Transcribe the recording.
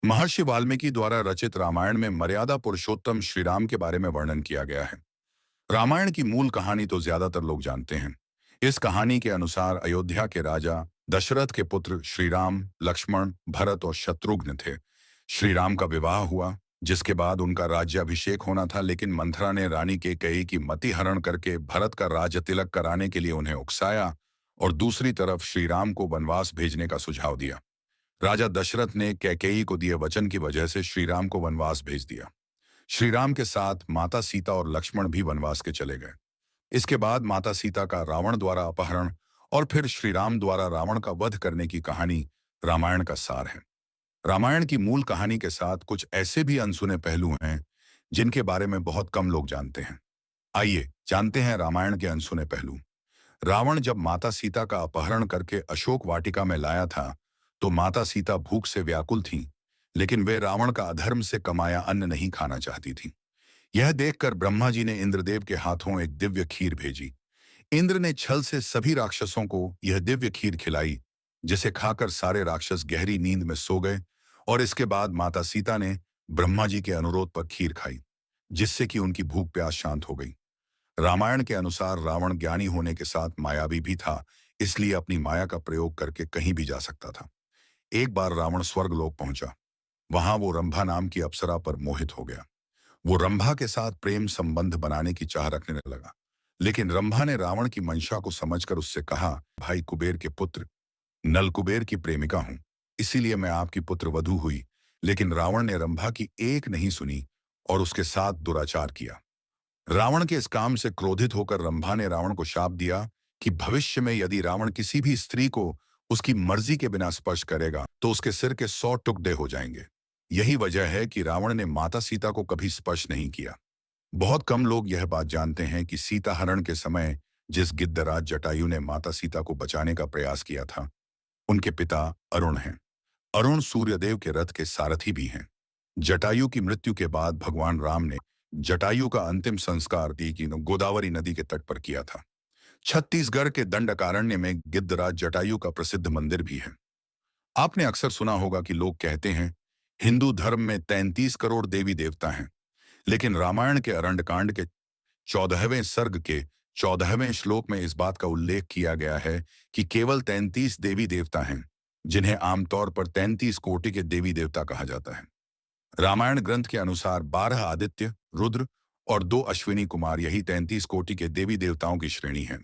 महर्षि वाल्मीकि द्वारा रचित रामायण में मर्यादा पुरुषोत्तम श्री राम के बारे में वर्णन किया गया है। रामायण की मूल कहानी तो ज्यादातर लोग जानते हैं। इस कहानी के अनुसार अयोध्या के राजा दशरथ के पुत्र श्री राम, लक्ष्मण, भरत और शत्रुघ्न थे। श्री राम का विवाह हुआ, जिसके बाद उनका राज्याभिषेक होना था, लेकिन मंथरा ने रानी कैकेयी की मति हरण करके भरत का राज तिलक कराने के लिए उन्हें उकसाया और दूसरी तरफ श्री राम को वनवास भेजने का सुझाव दिया। राजा दशरथ ने कैकेयी को दिए वचन की वजह से श्री राम को वनवास भेज दिया। श्री राम के साथ माता सीता और लक्ष्मण भी वनवास के चले गए। इसके बाद माता सीता का रावण द्वारा अपहरण और फिर श्री राम द्वारा रावण का वध करने की कहानी रामायण का सार है। रामायण की मूल कहानी के साथ कुछ ऐसे भी अनसुने पहलू हैं जिनके बारे में बहुत कम लोग जानते हैं। आइए जानते हैं रामायण के अनसुने पहलू। रावण जब माता सीता का अपहरण करके अशोक वाटिका में लाया था, तो माता सीता भूख से व्याकुल थीं, लेकिन वे रावण का अधर्म से कमाया अन्न नहीं खाना चाहती थीं। यह देखकर ब्रह्मा जी ने इंद्रदेव के हाथों एक दिव्य खीर भेजी। इंद्र ने छल से सभी राक्षसों को यह दिव्य खीर खिलाई, जिसे खाकर सारे राक्षस गहरी नींद में सो गए। और इसके बाद माता सीता ने ब्रह्मा जी के अनुरोध पर खीर खाई, जिससे कि उनकी भूख प्यास शांत हो गई। रामायण के अनुसार रावण ज्ञानी होने के साथ मायावी भी था, इसलिए अपनी माया का प्रयोग करके कहीं भी जा सकता था। एक बार रावण स्वर्गलोक पहुंचा। वहां वो रंभा नाम की अप्सरा पर मोहित हो गया। वो रंभा के साथ प्रेम संबंध बनाने की चाह रखने लगा, लेकिन रंभा ने रावण की मंशा को समझकर उससे कहा, भाई कुबेर के पुत्र नल कुबेर की प्रेमिका हूं, इसीलिए मैं आपकी पुत्र वधू हुई। लेकिन रावण ने रंभा की एक नहीं सुनी और उसके साथ दुराचार किया। रावण के इस काम से क्रोधित होकर रंभा ने रावण को शाप दिया कि भविष्य में यदि रावण किसी भी स्त्री को उसकी मर्जी के बिना स्पर्श करेगा तो उसके सिर के 100 टुकड़े हो जाएंगे। यही वजह है कि रावण ने माता सीता को कभी स्पर्श नहीं किया। बहुत कम लोग यह बात जानते हैं कि सीता हरण के समय जिस गिद्धराज जटायु ने माता सीता को बचाने का प्रयास किया था, उनके पिता अरुण हैं। अरुण सूर्यदेव के रथ के सारथी भी हैं। जटायु की मृत्यु के बाद भगवान राम ने जटायु का अंतिम संस्कार गोदावरी नदी के तट पर किया था। छत्तीसगढ़ के दंडकारण्य में गिद्धराज जटायु का प्रसिद्ध मंदिर भी है। आपने अक्सर सुना होगा कि लोग कहते हैं हिंदू धर्म में 33 करोड़ देवी देवता हैं, लेकिन रामायण के अरण्यकांड के 14वें सर्ग के 14वें श्लोक में इस बात का उल्लेख किया गया है कि केवल 33 देवी देवता हैं, जिन्हें आमतौर पर 33 कोटि के देवी देवता कहा जाता है। रामायण ग्रंथ के अनुसार 12 आदित्य, रुद्र और 2 अश्विनी कुमार, यही 33 कोटि के देवी देवताओं की श्रेणी है।